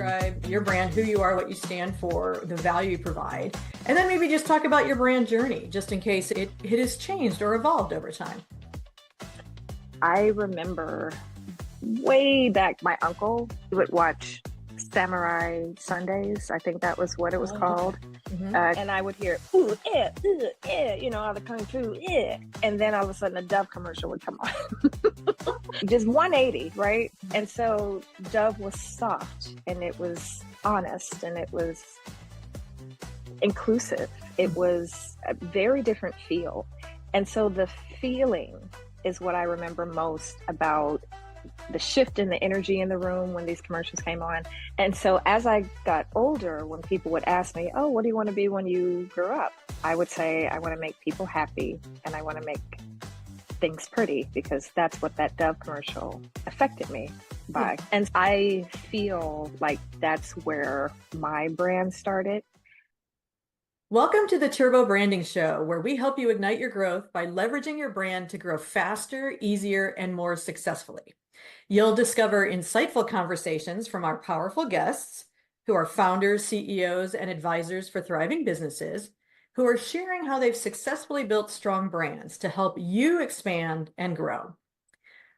describe your brand, who you are, what you stand for, the value you provide, and then maybe just talk about your brand journey, just in case it has changed or evolved over time. I remember way back, my uncle would watch Samurai Sundays. I think that was what it was called. Mm-hmm. And I would hear, ooh, all the kung fu, and then all of a sudden a Dove commercial would come on. Just 180, right? And so Dove was soft, and it was honest, and it was inclusive. It was a very different feel. And so the feeling is what I remember most about the shift in the energy in the room when these commercials came on. And so as I got older, when people would ask me, oh, what do you want to be when you grow up? I would say, I want to make people happy, and I want to make things pretty, because that's what that Dove commercial affected me by. And I feel like that's where my brand started. Welcome to the Turbo Branding Show, where we help you ignite your growth by leveraging your brand to grow faster, easier, and more successfully. You'll discover insightful conversations from our powerful guests, who are founders, CEOs, and advisors for thriving businesses, who are sharing how they've successfully built strong brands to help you expand and grow.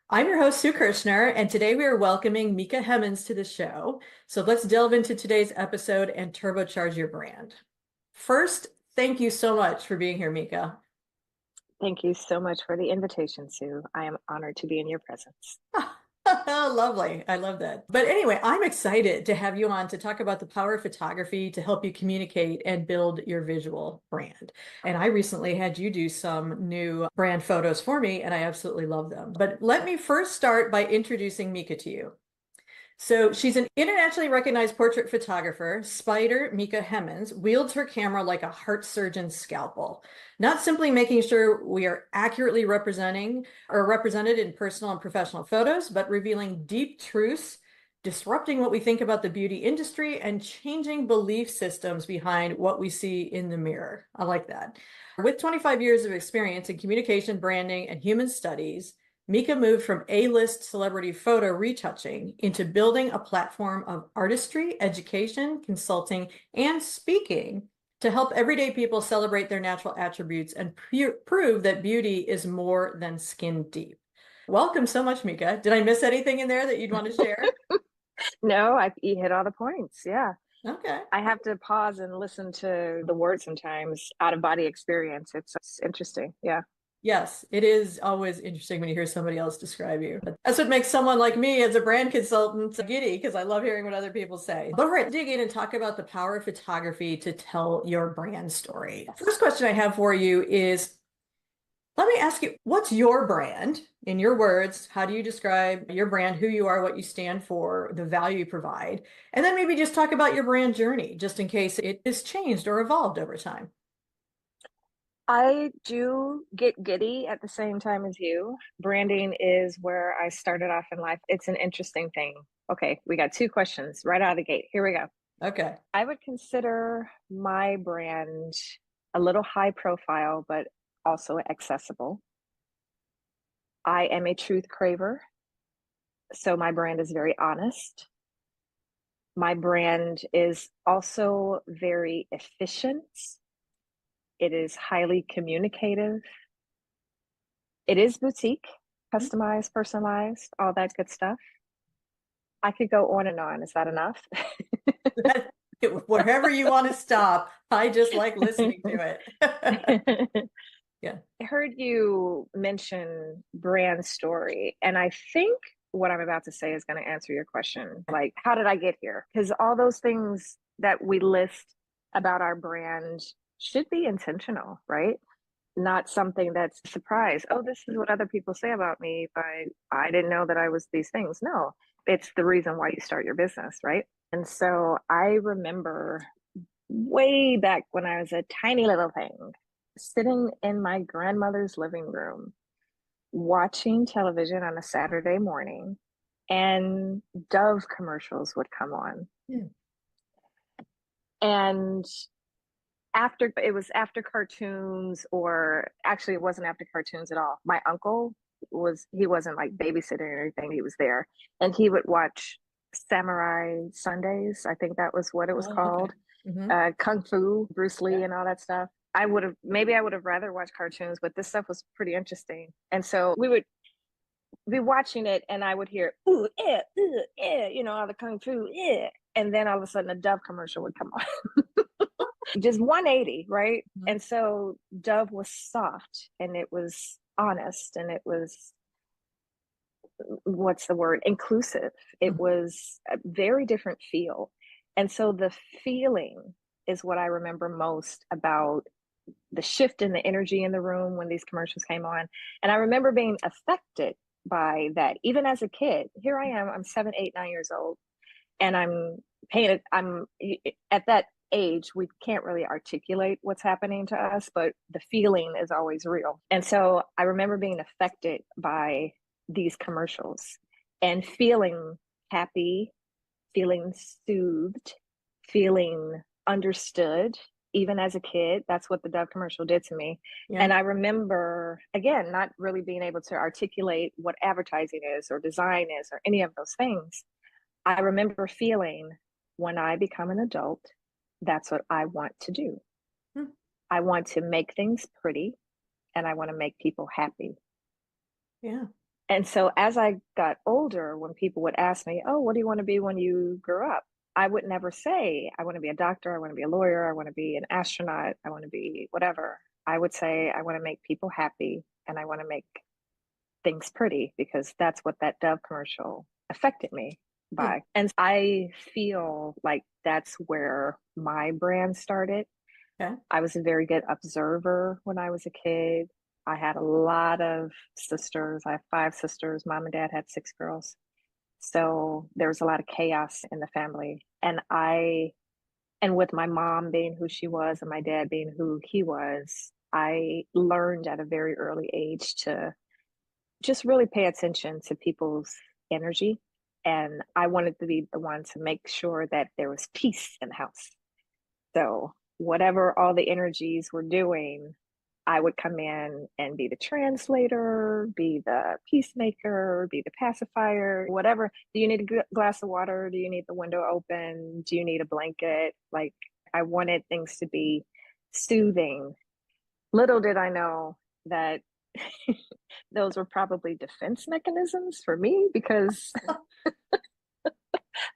I'm your host, Sue Kirshner, and today we are welcoming Meka Hemmons to the show. So let's delve into today's episode and turbocharge your brand. First, thank you so much for being here, Meka. Thank you so much for the invitation, Sue. I am honored to be in your presence. Lovely. I love that. But anyway, I'm excited to have you on to talk about the power of photography to help you communicate and build your visual brand. And I recently had you do some new brand photos for me, and I absolutely love them. But let me first start by introducing Meka to you. So she's an internationally recognized portrait photographer. SpiderMeka Hemmons wields her camera like a heart surgeon's scalpel, not simply making sure we are accurately represented in personal and professional photos, but revealing deep truths, disrupting what we think about the beauty industry, and changing belief systems behind what we see in the mirror. I like that. With 25 years of experience in communication, branding, and human studies, Meka moved from A-list celebrity photo retouching into building a platform of artistry, education, consulting, and speaking to help everyday people celebrate their natural attributes and prove that beauty is more than skin deep. Welcome so much, Meka. Did I miss anything in there that you'd want to share? No, you hit all the points. Yeah. Okay. I have to pause and listen to the words sometimes, out of body experience. It's interesting. Yeah. Yes, it is always interesting when you hear somebody else describe you. But that's what makes someone like me as a brand consultant giddy, because I love hearing what other people say. But all right, dig in and talk about the power of photography to tell your brand story. First question I have for you is, let me ask you, what's your brand? In your words, how do you describe your brand, who you are, what you stand for, the value you provide? And then maybe just talk about your brand journey, just in case it has changed or evolved over time. I do get giddy at the same time as you. Branding is where I started off in life. It's an interesting thing. Okay, we got two questions right out of the gate. Here we go. Okay. I would consider my brand a little high profile, but also accessible. I am a truth craver, so my brand is very honest. My brand is also very efficient. It is highly communicative. It is boutique, customized, personalized, all that good stuff. I could go on and on. Is that enough? Wherever you want to stop, I just like listening to it. Yeah. I heard you mention brand story, and I think what I'm about to say is going to answer your question. Like, how did I get here? Because all those things that we list about our brand should be intentional, right? Not something that's a surprise. Oh, this is what other people say about me, but I didn't know that I was these things. No, it's the reason why you start your business, right? And so I remember way back when I was a tiny little thing, sitting in my grandmother's living room, watching television on a Saturday morning, and Dove commercials would come on. Yeah. And after cartoons, or actually it wasn't after cartoons at all. My uncle he wasn't like babysitting or anything. He was there, and he would watch Samurai Sundays. I think that was what it was Oh, okay. called. Hmm. Kung Fu, Bruce Yeah. Lee, and all that stuff. I would have rather watched cartoons, but this stuff was pretty interesting. And so we would be watching it, and I would hear, ooh, all the Kung Fu, and then all of a sudden a Dove commercial would come on. Just 180, right? Mhm. And so Dove was soft and it was honest and it was, what's the word, inclusive. It Mhm. was a very different feel. And so the feeling is what I remember most about the shift in the energy in the room when these commercials came on. And I remember being affected by that even as a kid. Here I am, I'm 7, 8, 9 years old, and I'm painted. I'm at that age, we can't really articulate what's happening to us, but the feeling is always real. And so I remember being affected by these commercials and feeling happy, feeling soothed, feeling understood. Even as a kid, that's what the Dove commercial did to me. Yeah. And I remember, again, not really being able to articulate what advertising is or design is or any of those things. I remember feeling, when I become an adult, that's what I want to do. Hmm. I want to make things pretty and I want to make people happy. Yeah. And so as I got older, when people would ask me, "Oh, what do you want to be when you grow up?" I would never say, "I want to be a doctor, I want to be a lawyer, I want to be an astronaut, I want to be whatever." I would say, "I want to make people happy and I want to make things pretty," because that's what that Dove commercial affected me Hmm. by. And I feel like that's where my brand started. Okay. I was a very good observer when I was a kid. I had a lot of sisters. I have 5 sisters. Mom and dad had 6 girls. So there was a lot of chaos in the family. And with my mom being who she was and my dad being who he was, I learned at a very early age to just really pay attention to people's energy. And I wanted to be the one to make sure that there was peace in the house. So, whatever all the energies were doing, I would come in and be the translator, be the peacemaker, be the pacifier, whatever. Do you need a glass of water? Do you need the window open? Do you need a blanket? Like, I wanted things to be soothing. Little did I know that those were probably defense mechanisms for me because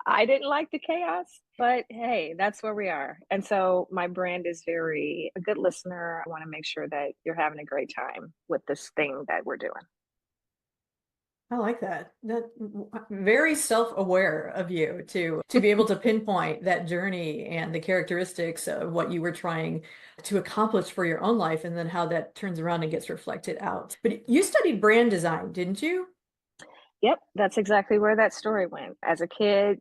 I didn't like the chaos. But hey, that's where we are. And so my brand is very a good listener. I want to make sure that you're having a great time with this thing that we're doing. I like that. That very self-aware of you to be able to pinpoint that journey and the characteristics of what you were trying to accomplish for your own life and then how that turns around and gets reflected out. But you studied brand design, didn't you? Yep, that's exactly where that story went. As a kid,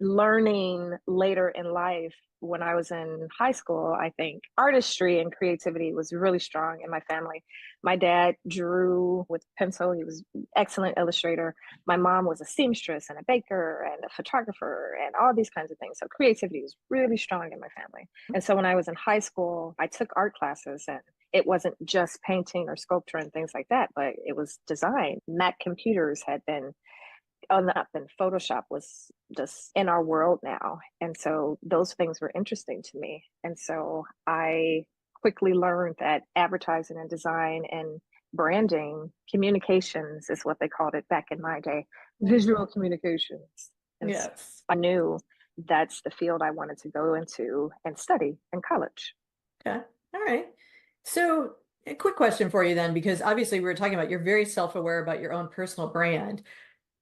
learning later in life, when I was in high school, I think artistry and creativity was really strong in my family. My dad drew with pencil. He was an excellent illustrator. My mom was a seamstress and a baker and a photographer and all these kinds of things. So creativity was really strong in my family. And so when I was in high school, I took art classes, and it wasn't just painting or sculpture and things like that, but it was design. Mac computers had been on the up, and Photoshop was just in our world now. And so those things were interesting to me. And so I quickly learned that advertising and design and branding communications is what they called it back in my day, Yeah. visual communications. And so Yes. I knew that's the field I wanted to go into and study in college. Okay. All right. So, a quick question for you then, because obviously we were talking about you're very self-aware about your own personal brand.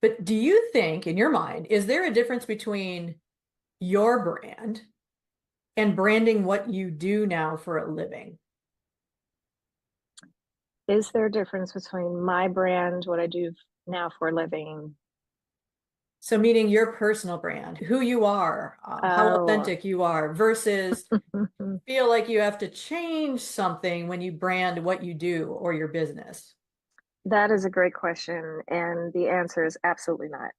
But do you think, in your mind, is there a difference between your brand and branding what you do now for a living? Is there a difference between my brand, what I do now for a living? So, meaning your personal brand, who you are, how Oh, authentic you are, versus feel like you have to change something when you brand what you do or your business. that is a great question. And the answer is absolutely not.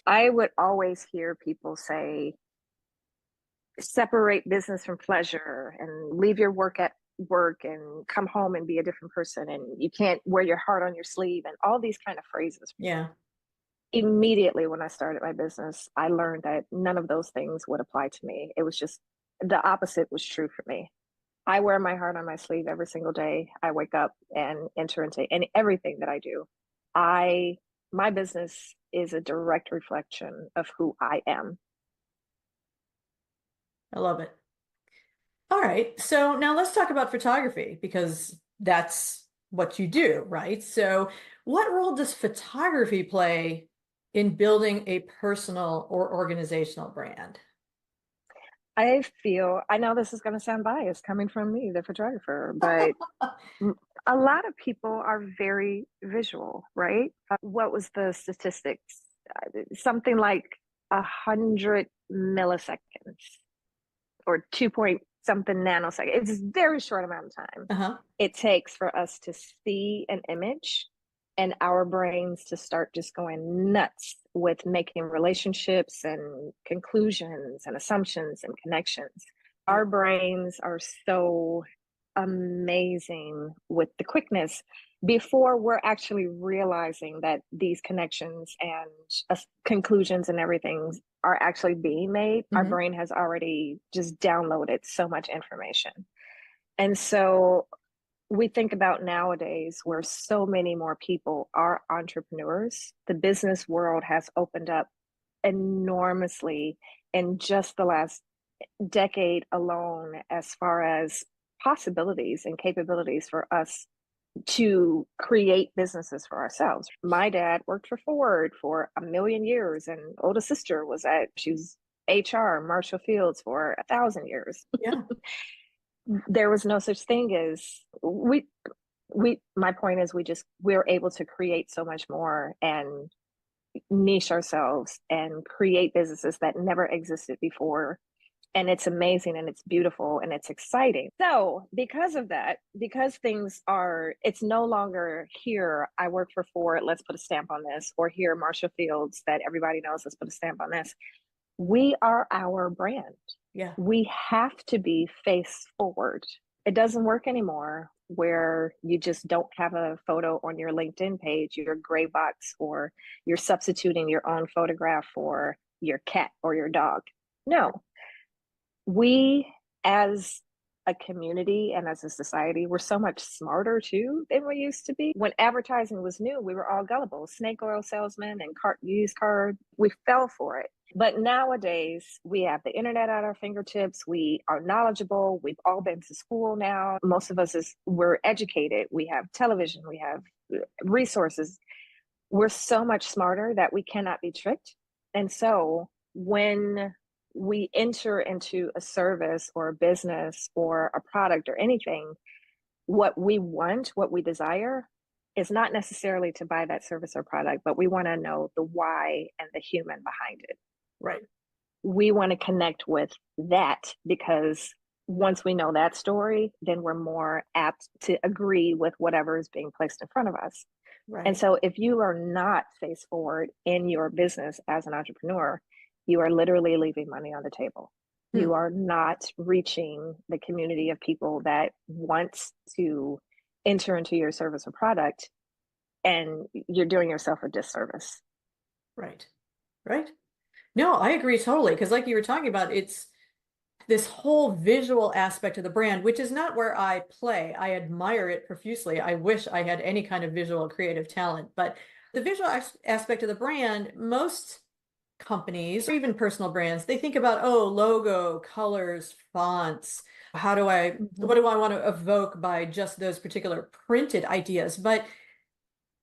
I would always hear people say, separate business from pleasure and leave your work at work and come home and be a different person. And you can't wear your heart on your sleeve and all these kind of phrases. Yeah. Immediately when I started my business, I learned that none of those things would apply to me. It was just the opposite was true for me. I wear my heart on my sleeve every single day. I wake up and enter into and everything that I do. I my business is a direct reflection of who I am. I love it. All right. So now let's talk about photography because that's what you do, right? So, what role does photography play in building a personal or organizational brand? I know this is going to sound biased coming from me, the photographer, but a lot of people are very visual, right? What was the statistics? Something like 100 milliseconds or 2 point something nanosecond. It's a very short amount of time Uh-huh. it takes for us to see an image and our brains to start just going nuts with making relationships and conclusions and assumptions and connections. Yeah. Our brains are so amazing with the quickness before we're actually realizing that these connections and conclusions and everything are actually being made. Our Hmm. brain has already just downloaded so much information. And so we think about nowadays where so many more people are entrepreneurs. The business world has opened up enormously in just the last decade alone, as far as possibilities and capabilities for us to create businesses for ourselves. My dad worked for Ford for a million years, and oldest sister she was HR, Marshall Fields for 1,000 years. Yeah. There was no such thing as my point is we're able to create so much more and niche ourselves and create businesses that never existed before, and it's amazing and it's beautiful and it's exciting. So because of that, because it's no longer here, I work for Ford, let's put a stamp on this, or here Marshall Fields that everybody knows, let's put a stamp on this. We are our brand. Yeah. We have to be face forward. It doesn't work anymore where you just don't have a photo on your LinkedIn page, your gray box, or you're substituting your own photograph for your cat or your dog. No, we as a community and as a society, we're so much smarter too than we used to be. When advertising was new, we were all gullible, snake oil salesmen and used car. We fell for it. But nowadays, we have the internet at our fingertips. We are knowledgeable. We've all been to school now. Most of us we're educated. We have television. We have resources. We're so much smarter that we cannot be tricked. And so when we enter into a service or a business or a product or anything, what we want, what we desire, is not necessarily to buy that service or product, but we want to know the why and the human behind it. Right. We want to connect with that because once we know that story, then we're more apt to agree with whatever is being placed in front of us. And Right. so if you are not face forward in your business as an entrepreneur, you are literally leaving money on the table. Hmm. You are not reaching the community of people that wants to enter into your service or product, and you're doing yourself a disservice. Right. Right. No, I agree totally. Because, like you were talking about, it's this whole visual aspect of the brand, which is not where I play. I admire it profusely. I wish I had any kind of visual creative talent. But the visual aspect of the brand, most companies or even personal brands, they think about, oh, logo, colors, fonts. What Mm-hmm. do I want to evoke by just those particular printed ideas? But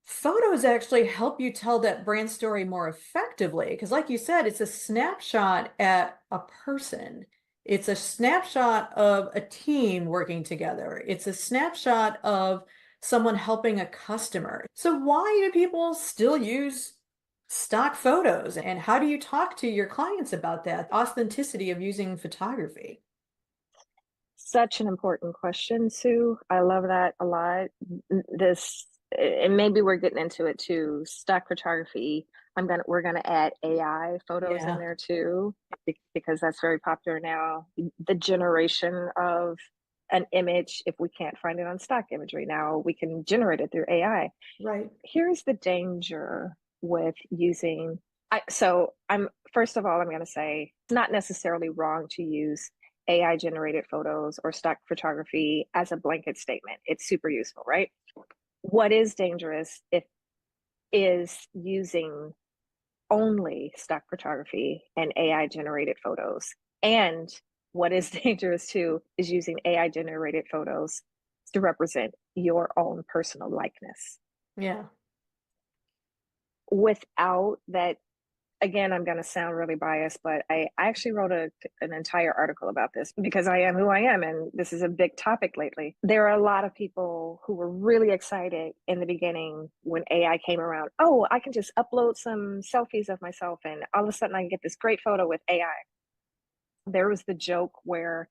photos actually help you tell that brand story more effectively because, like you said, it's a snapshot at a person. It's a snapshot of a team working together. It's a snapshot of someone helping a customer. So why do people still use stock photos? And how do you talk to your clients about that authenticity of using photography? Such an important question, Sue. I love that a lot. This, and maybe we're getting into it too. Stock photography. We're gonna add AI photos in Yeah, there too, because that's very popular now. The generation of an image, if we can't find it on stock imagery now, we can generate it through AI. right. Here's the danger. with using so I'm first of all, I'm going to say it's not necessarily wrong to use AI generated photos or stock photography as a blanket statement. It's super useful, right? What is dangerous if is using only stock photography and AI generated photos. And what is dangerous too is using AI generated photos to represent your own personal likeness Yeah. without that. Again, I'm going to sound really biased, but I actually wrote an entire article about this because I am who I am, and this is a big topic lately. There are a lot of people who were really excited in the beginning when AI came around. Oh, I can just upload some selfies of myself, and all of a sudden I can get this great photo with AI. There was the joke where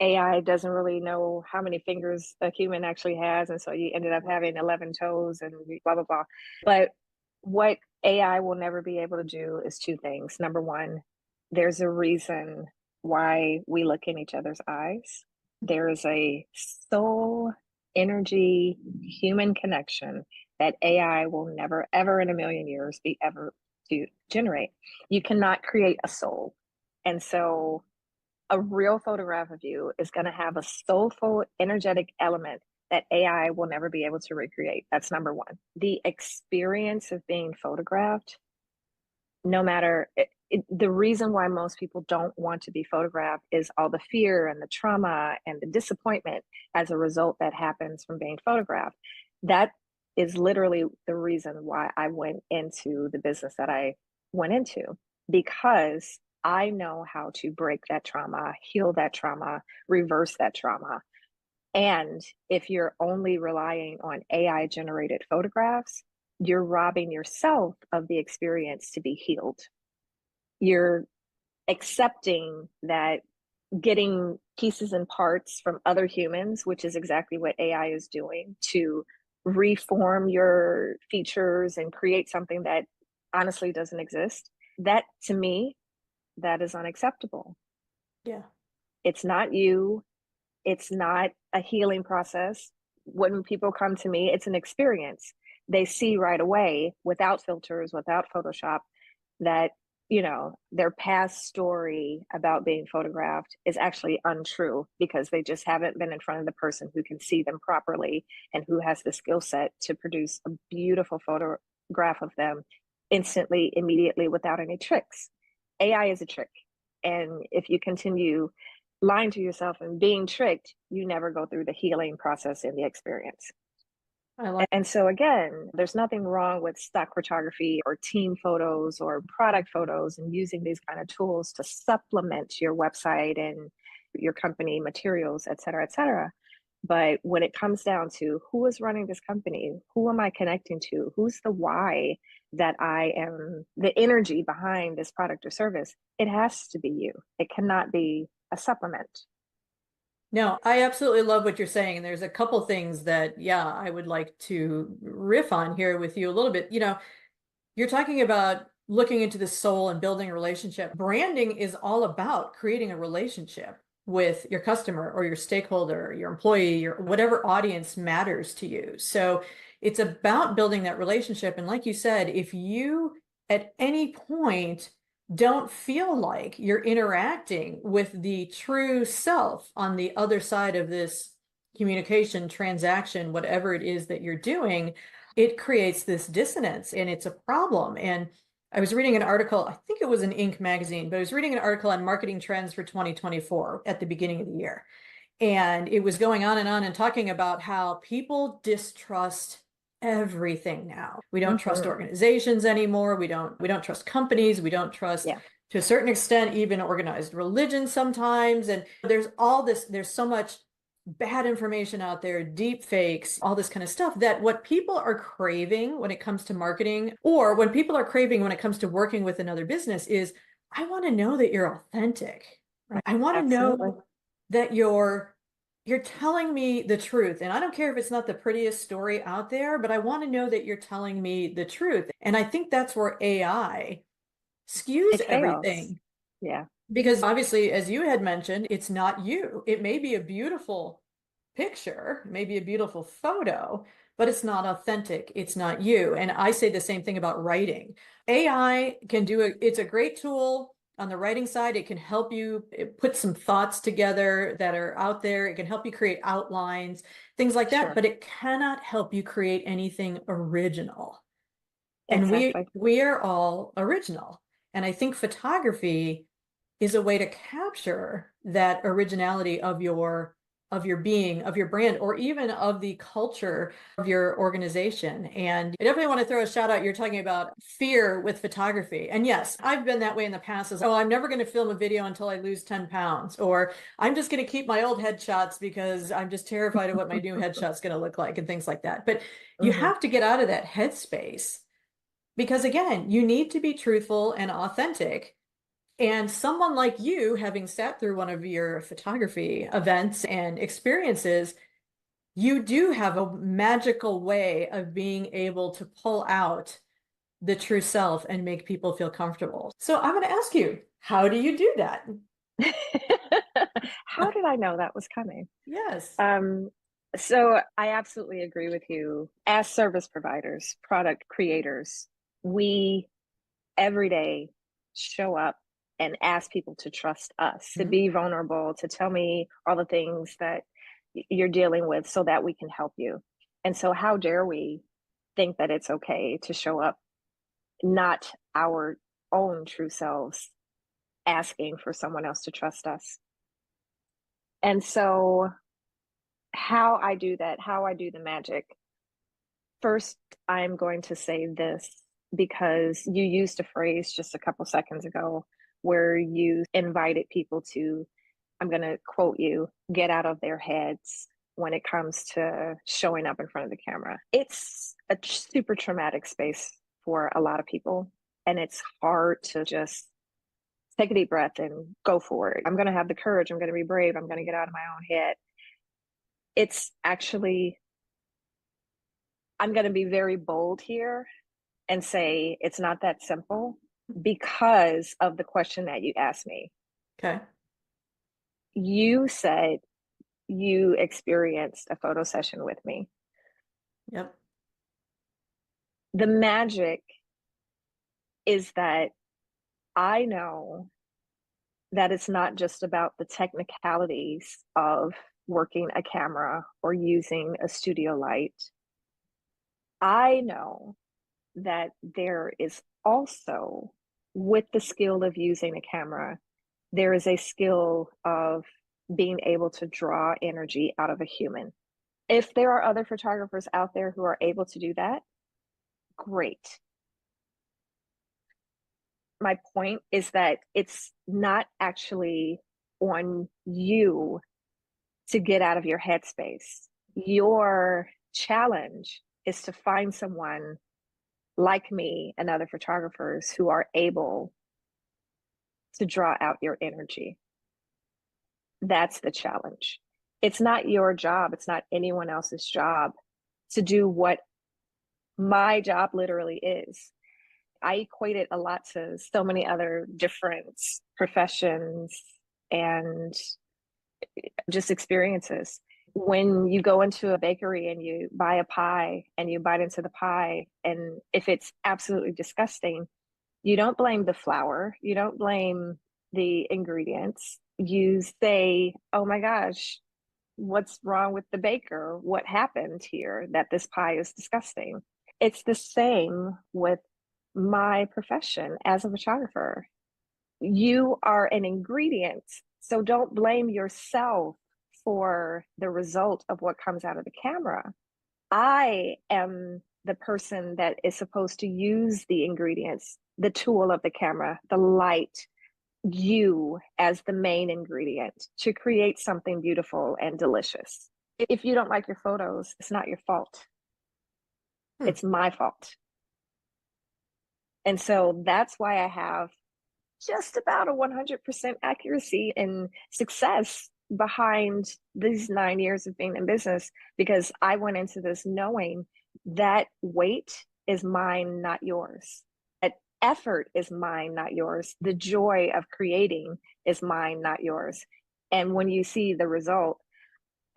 AI doesn't really know how many fingers a human actually has, and so you ended up having 11 toes and blah, blah, blah. But what AI will never be able to do is two things. Number one, there's a reason why we look in each other's eyes. There is a soul, energy, human connection that AI will never, ever in a million years be ever to generate. You cannot create a soul. And so a real photograph of you is going to have a soulful, energetic element that AI will never be able to recreate. That's number one. The experience of being photographed, no matter the reason why most people don't want to be photographed is all the fear and the trauma and the disappointment as a result that happens from being photographed. That is literally the reason why I went into the business that I went into, because I know how to break that trauma, heal that trauma, reverse that trauma. And if you're only relying on AI generated photographs, you're robbing yourself of the experience to be healed. You're accepting that getting pieces and parts from other humans, which is exactly what AI is doing, to reform your features and create something that honestly doesn't exist. That to me, that is unacceptable. Yeah. It's not you. It's not a healing process. When people come to me, it's an experience. They see right away, without filters, without Photoshop, that, you know, their past story about being photographed is actually untrue because they just haven't been in front of the person who can see them properly and who has the skill set to produce a beautiful photograph of them instantly, immediately, without any tricks. AI is a trick. And if you continue lying to yourself and being tricked, you never go through the healing process in the experience. I like, And so, again, there's nothing wrong with stock photography or team photos or product photos and using these kind of tools to supplement your website and your company materials, et cetera, et cetera. But when it comes down to who is running this company, who am I connecting to, who's the why that I am, the energy behind this product or service, it has to be you. It cannot be a supplement. no, I absolutely love what you're saying. And there's a couple things that, yeah, I would like to riff on here with you a little bit. You're talking about looking into the soul and building a relationship. Branding is all about creating a relationship with your customer or your stakeholder, your employee, your whatever audience matters to you. So it's about building that relationship. And like you said, if you at any point don't feel like you're interacting with the true self on the other side of this communication, transaction, whatever it is that you're doing, it creates this dissonance and it's a problem. And I was reading an article, I think it was in Inc. magazine, but I was reading an article on marketing trends for 2024 at the beginning of the year. And it was going on and talking about how people distrust everything now. We don't trust Mm-hmm. organizations anymore. We don't trust companies. We don't trust, Yeah, to a certain extent, even organized religion sometimes. And there's all this, there's so much bad information out there, deep fakes, all this kind of stuff, that what people are craving when it comes to marketing, or when people are craving when it comes to working with another business, is I want to know that you're authentic. Right? I want to absolutely. know that you're telling me the truth. And I don't care if it's not the prettiest story out there, but I want to know that you're telling me the truth. And I think that's where AI skews It fails. everything. Yeah. Because obviously, as you had mentioned, it's not you. It may be a beautiful picture, maybe a beautiful photo, but it's not authentic. It's not you. And I say the same thing about writing. AI can do it. It's a great tool on the writing side. It can help you put some thoughts together that are out there. It can help you create outlines, things like that, Sure. but it cannot help you create anything original. And we Exactly. we are all original. And I think photography is a way to capture that originality of your being, of your brand, or even of the culture of your organization. And I definitely want to throw a shout out. You're talking about fear with photography. And yes, I've been that way in the past as, oh, I'm never going to film a video until I lose 10 pounds, or I'm just going to keep my old headshots because I'm just terrified of what my new headshot's going to look like and things like that. But you Hmm. have to get out of that headspace because again, you need to be truthful and authentic. And someone like you, having sat through one of your photography events and experiences, you do have a magical way of being able to pull out the true self and make people feel comfortable. So I'm going to ask you, how do you do that? How did I know that was coming? Yes. Um, so I absolutely agree with you. As service providers, product creators, we every day show up and ask people to trust us, to Mhm. be vulnerable, to tell me all the things that you're dealing with so that we can help you. And so, how dare we think that it's okay to show up not our own true selves, asking for someone else to trust us? And so, how I do that, how I do the magic, first, I'm going to say this because you used a phrase just a couple seconds ago where you invited people to, I'm going to quote you, get out of their heads when it comes to showing up in front of the camera. It's a super traumatic space for a lot of people. And it's hard to just take a deep breath and go for it. I'm going to have the courage. I'm going to be brave. I'm going to get out of my own head. It's actually, I'm going to be very bold here and say it's not that simple because of the question that you asked me. Okay. You said you experienced a photo session with me. Yep. The magic is that I know that it's not just about the technicalities of working a camera or using a studio light. I know that there is also, with the skill of using a camera, there is a skill of being able to draw energy out of a human. If there are other photographers out there who are able to do that, great. My point is that it's not actually on you to get out of your headspace. Your challenge is to find someone like me and other photographers who are able to draw out your energy. That's the challenge. It's not your job, it's not anyone else's job to do what my job literally is. I equate it a lot to so many other different professions and just experiences. When you go into a bakery and you buy a pie and you bite into the pie, and if it's absolutely disgusting, you don't blame the flour, you don't blame the ingredients. You say, oh my gosh, what's wrong with the baker? What happened here that this pie is disgusting? It's the same with my profession as a photographer. You are an ingredient, so don't blame yourself for the result of what comes out of the camera. I am the person that is supposed to use the ingredients, the tool of the camera, the light, you as the main ingredient to create something beautiful and delicious. If you don't like your photos, it's not your fault. Hmm. It's my fault. And so that's why I have just about a 100% accuracy and success behind these 9 years of being in business, because I went into this knowing that weight is mine, not yours. That effort is mine, not yours. The joy of creating is mine, not yours. And when you see the result,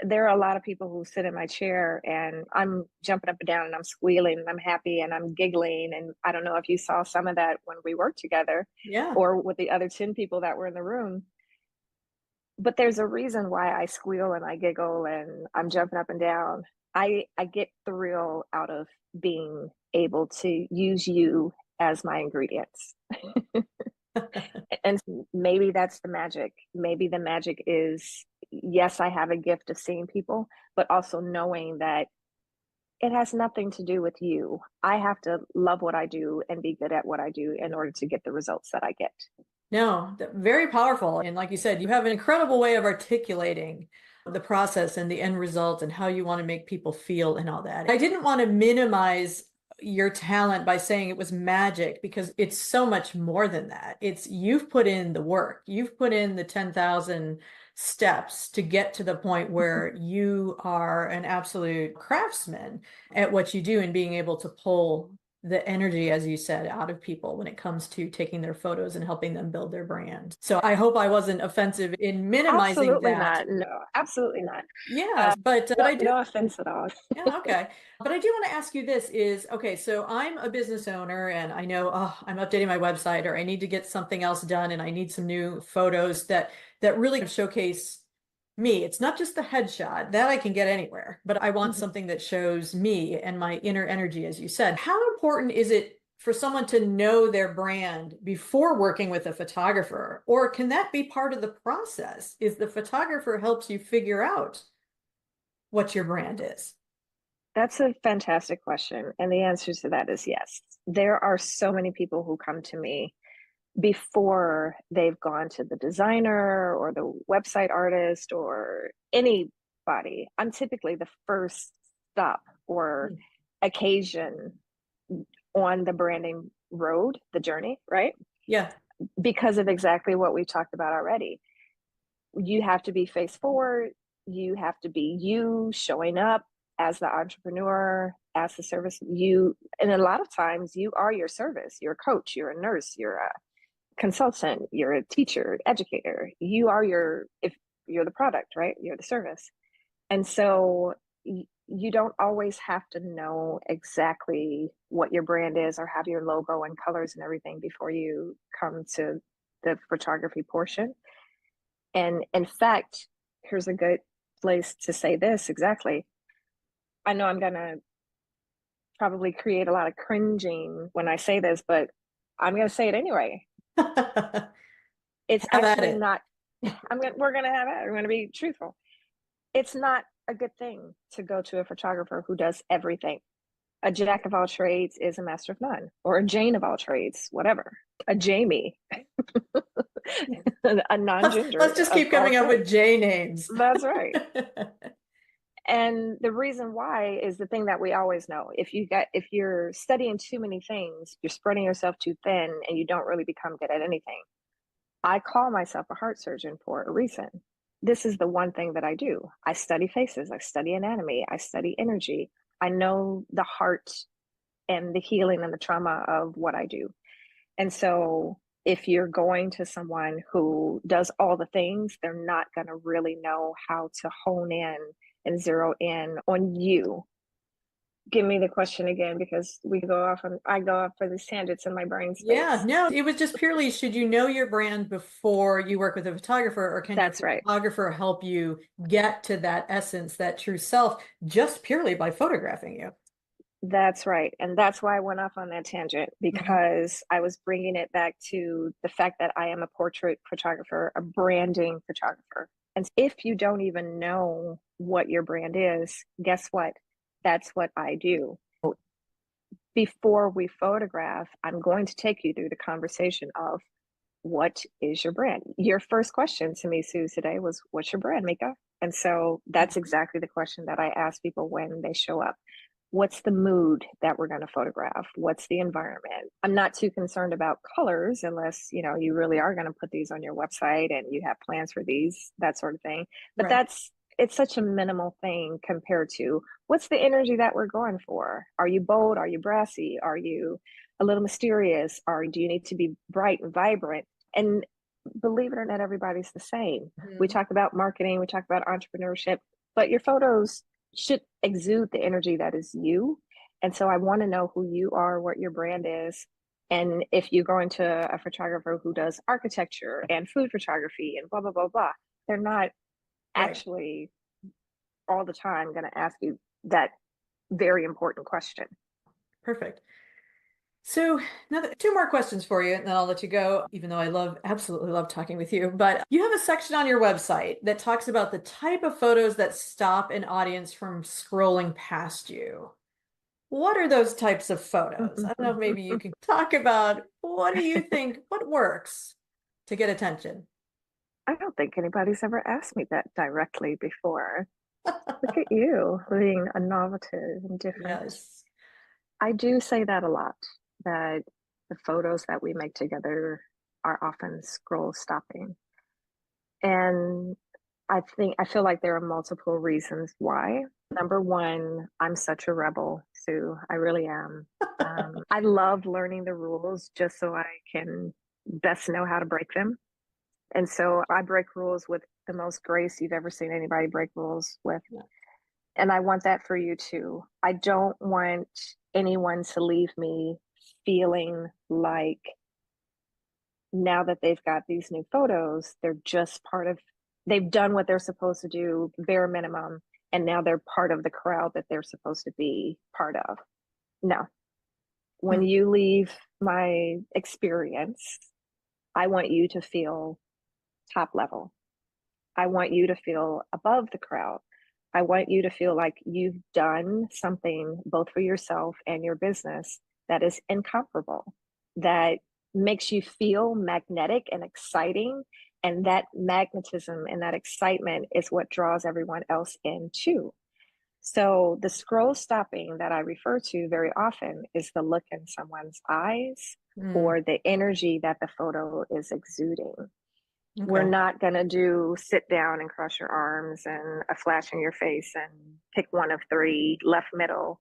there are a lot of people who sit in my chair and I'm jumping up and down and I'm squealing and I'm happy and I'm giggling. And I don't know if you saw some of that when we worked together Yeah. or with the other 10 people that were in the room. But there's a reason why I squeal and I giggle and I'm jumping up and down. I get thrill out of being able to use you as my ingredients. And maybe that's the magic. Maybe the magic is, yes, I have a gift of seeing people, but also knowing that it has nothing to do with you. I have to love what I do and be good at what I do in order to get the results that I get. No, very powerful. And like you said, you have an incredible way of articulating the process and the end result and how you want to make people feel and all that. I didn't want to minimize your talent by saying it was magic because it's so much more than that. It's you've put in the work. You've put in the 10,000 steps to get to the point where you are an absolute craftsman at what you do and being able to pull the energy, as you said, out of people when it comes to taking their photos and helping them build their brand. So I hope I wasn't offensive in minimizing Absolutely that. not. No, absolutely not. Yes, but No, I do. no offense at all. Yeah, okay. But I do want to ask you this is, okay, so I'm a business owner and I know, oh, I'm updating my website or I need to get something else done and I need some new photos that really showcase me. It's not just the headshot that I can get anywhere, but I want Mhm. something that shows me and my inner energy, as you said. How important is it for someone to know their brand before working with a photographer? Or can that be part of the process? Is the photographer helps you figure out what your brand is? That's a fantastic question. And the answer to that is yes. There are so many people who come to me before they've gone to the designer or the website artist or anybody. I'm typically the first stop or Hmm. occasion on the branding road, the journey, right? Yeah. Because of exactly what we talked about already. You have to be face forward, you have to be you showing up as the entrepreneur, as the service you, and a lot of times you are your service. You're a coach, you're a nurse, you're a consultant, you're a teacher, educator. You are your, if you're the product, right? You're the service. And so you don't always have to know exactly what your brand is or have your logo and colors and everything before you come to the photography portion. And in fact, here's a good place to say this exactly. I know I'm going to probably create a lot of cringing when I say this, but I'm going to say it anyway. Have It's at actually it. not, we're going to have it. We're going to be truthful. It's not a good thing to go to a photographer who does everything. A jack of all trades is a master of none, or a Jane of all trades, whatever. A Jamie, a Let's non-gender just of keep all coming up with trades. J names. That's right. And the reason why is the thing that we always know. If you're studying too many things, you're spreading yourself too thin and you don't really become good at anything. I call myself a heart surgeon for a reason. This is the one thing that I do. I study faces, I study anatomy, I study energy. I know the heart and the healing and the trauma of what I do. And so if you're going to someone who does all the things, they're not going to really know how to hone in and zero in on you. Give me the question again because we go off and I go off for these tangents in my brain Yeah, space. no, it was just purely should you know your brand before you work with a photographer, or can your That's right. photographer help you get to that essence, that true self, just purely by photographing you? That's right. And that's why I went off on that tangent Mhm. because I was bringing it back to the fact that I am a portrait photographer, a branding photographer. And if you don't even know what your brand is, guess what? That's what I do. Before we photograph, I'm going to take you through the conversation of what is your brand? Your first question to me, Sue, today was, what's your brand, Meka? And so that's exactly the question that I ask people when they show up. What's the mood that we're going to photograph? What's the environment? I'm not too concerned about colors unless, you really are going to put these on your website and you have plans for these, that sort of thing. But Right. it's such a minimal thing compared to what's the energy that we're going for? Are you bold? Are you brassy? Are you a little mysterious? Or do you need to be bright and vibrant? And believe it or not, everybody's the same. We Mhm. talk about marketing, we talk about entrepreneurship. but your photos should exude the energy that is you. And so I want to know who you are, what your brand is. And if you go into a photographer who does architecture and food photography and blah, blah, blah, blah, they're not Right. actually all the time going to ask you that very important question. Perfect. So now two more questions for you, and then I'll let you go, even though absolutely love talking with you. But you have a section on your website that talks about the type of photos that stop an audience from scrolling past you. What are those types of photos? I don't know if maybe you can talk about what do you think, what works to get attention? I don't think anybody's ever asked me that directly before. Look at you being innovative and different. Yes. I do say that a lot, that the photos that we make together are often scroll stopping. And I feel like there are multiple reasons why. Number one, I'm such a rebel, Sue. I really am. I love learning the rules just so I can best know how to break them. And so I break rules with the most grace you've ever seen anybody break rules with. Yeah. And I want that for you too. I don't want anyone to leave me feeling like now that they've got these new photos, they're just part of, they've done what they're supposed to do, bare minimum, and now they're part of the crowd that they're supposed to be part of. No. When Hmm. you leave my experience, I want you to feel top level. I want you to feel above the crowd. I want you to feel like you've done something both for yourself and your business that is incomparable, that makes you feel magnetic and exciting. And that magnetism and that excitement is what draws everyone else in too. So the scroll stopping that I refer to very often is the look in someone's eyes Hmm. or the energy that the photo is exuding. We're Okay. not going to do sit down and cross your arms and a flash in your face and pick one of three, left, middle,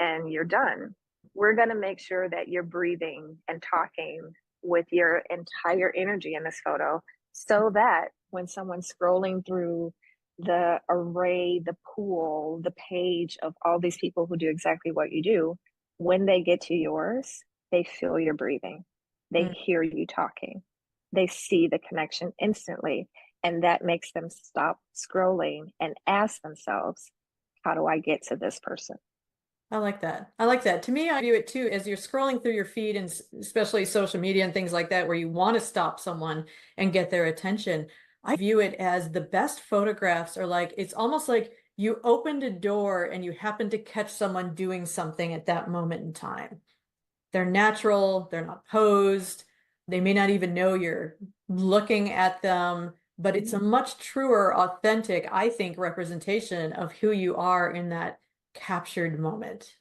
and you're done. We're going to make sure that you're breathing and talking with your entire energy in this photo so that when someone's scrolling through the array, the pool, the page of all these people who do exactly what you do, when they get to yours, they feel your breathing, they Hmm. hear you talking, they see the connection instantly. And that makes them stop scrolling and ask themselves, how do I get to this person? I like that. I like that. To me, I view it too as you're scrolling through your feed and especially social media and things like that, where you want to stop someone and get their attention. I view it as the best photographs are like, it's almost like you opened a door and you happen to catch someone doing something at that moment in time. They're natural, they're not posed, they may not even know you're looking at them, but it's a much truer, authentic, I think, representation of who you are in that captured moment.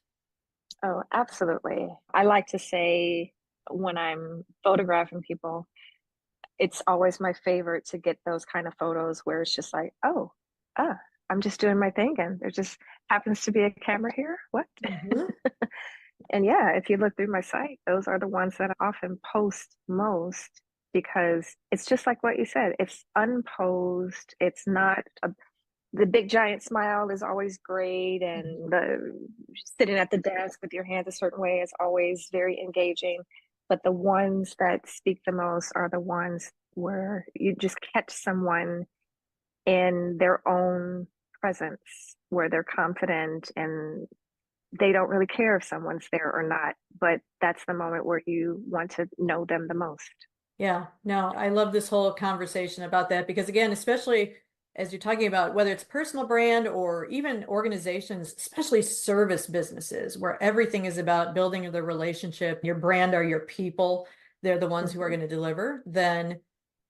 Oh, absolutely. I like to say when I'm photographing people, it's always my favorite to get those kind of photos where it's just like, oh, ah, I'm just doing my thing and there just happens to be a camera here. What? Mhm. And yeah, if you look through my site, those are the ones that I often post most because it's just like what you said. It's unposed. It's not the big giant smile is always great, and the sitting at the desk with your hands a certain way is always very engaging. But the ones that speak the most are the ones where you just catch someone in their own presence, where they're confident and they don't really care if someone's there or not, but that's the moment where you want to know them the most. Yeah, no, I love this whole conversation about that because, again, especially as you're talking about whether it's personal brand or even organizations, especially service businesses, where everything is about building the relationship, your brand are your people, they're the ones who are Mm-hmm. going to deliver, then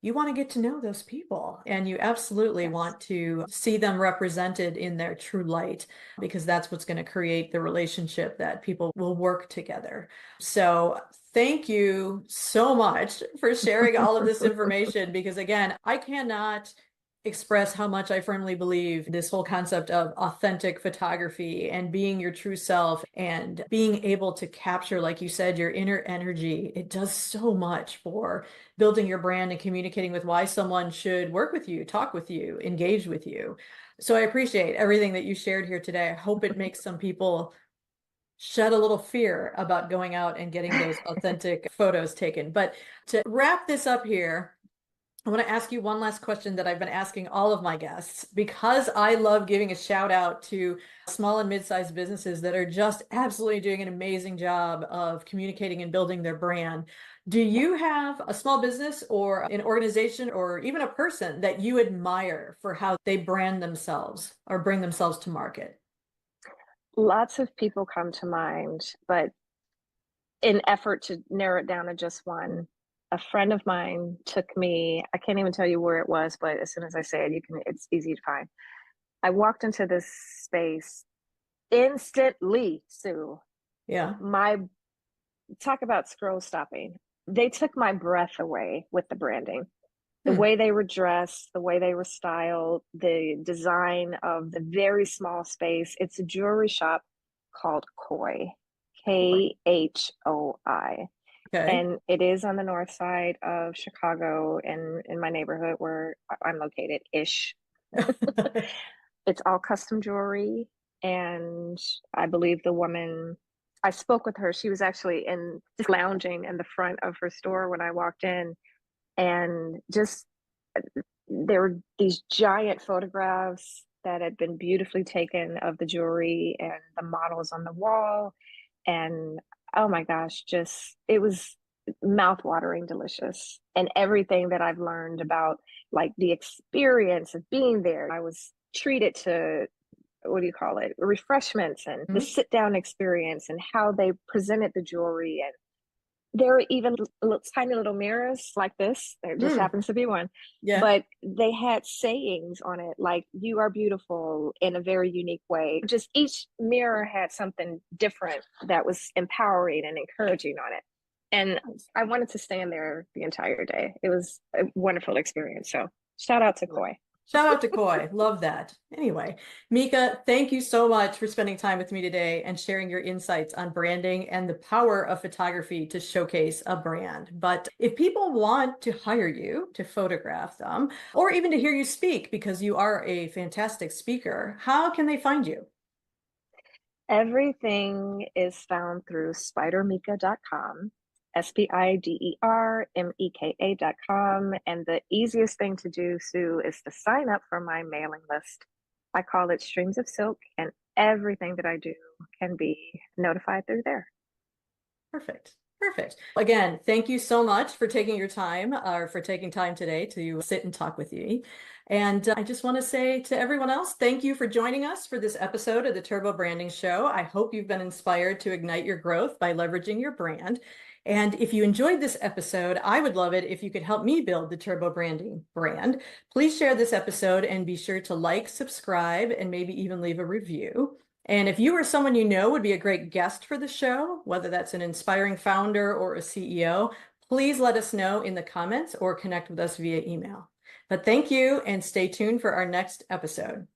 you want to get to know those people and you absolutely Yes. want to see them represented in their true light because that's what's going to create the relationship that people will work together. So thank you so much for sharing all of this information because again, I cannot express how much I firmly believe this whole concept of authentic photography and being your true self and being able to capture, like you said, your inner energy. It does so much for building your brand and communicating with why someone should work with you, talk with you, engage with you. So I appreciate everything that you shared here today. I hope it makes some people shed a little fear about going out and getting those authentic photos taken. But to wrap this up here, I want to ask you one last question that I've been asking all of my guests, because I love giving a shout out to small and mid-sized businesses that are just absolutely doing an amazing job of communicating and building their brand. Do you have a small business or an organization or even a person that you admire for how they brand themselves or bring themselves to market? Lots of people come to mind, but in effort to narrow it down to just one, a friend of mine took me, I can't even tell you where it was, but as soon as I say it, it's easy to find. I walked into this space instantly, Sue. Yeah. My talk about scroll stopping. They took my breath away with the branding. The way they were dressed, the way they were styled, the design of the very small space. It's a jewelry shop called Koi, Khoi. Okay. And it is on the north side of Chicago and in my neighborhood where I'm located ish. It's all custom jewelry. And I believe the woman, I spoke with her. She was actually just lounging in the front of her store when I walked in. And just there were these giant photographs that had been beautifully taken of the jewelry and the models on the wall. And oh my gosh, just it was mouth-watering delicious. And everything that I've learned about like the experience of being there, I was treated to, what do you call it, refreshments and the sit down experience and how they presented the jewelry. And there are even tiny little mirrors like this. There just happens to be one. Yeah. But they had sayings on it like, "You are beautiful," in a very unique way. Just each mirror had something different that was empowering and encouraging on it. And I wanted to stand there the entire day. It was a wonderful experience. So shout out to Koi. Shout out to Koi. Love that. Anyway, Meka, thank you so much for spending time with me today and sharing your insights on branding and the power of photography to showcase a brand. But if people want to hire you to photograph them, or even to hear you speak, because you are a fantastic speaker, how can they find you? Everything is found through SpiderMeka.com. SpiderMeka.com. And the easiest thing to do, Sue, is to sign up for my mailing list. I call it Streams of Silk, and everything that I do can be notified through there. Perfect. Perfect. Again, thank you so much for taking your time or for taking time today to sit and talk with you. And I just want to say to everyone else, thank you for joining us for this episode of the Turbo Branding Show. I hope you've been inspired to ignite your growth by leveraging your brand. And if you enjoyed this episode, I would love it if you could help me build the Turbo Branding brand. Please share this episode and be sure to like, subscribe, and maybe even leave a review. And if you or someone you know would be a great guest for the show, whether that's an inspiring founder or a CEO, please let us know in the comments or connect with us via email. But thank you and stay tuned for our next episode.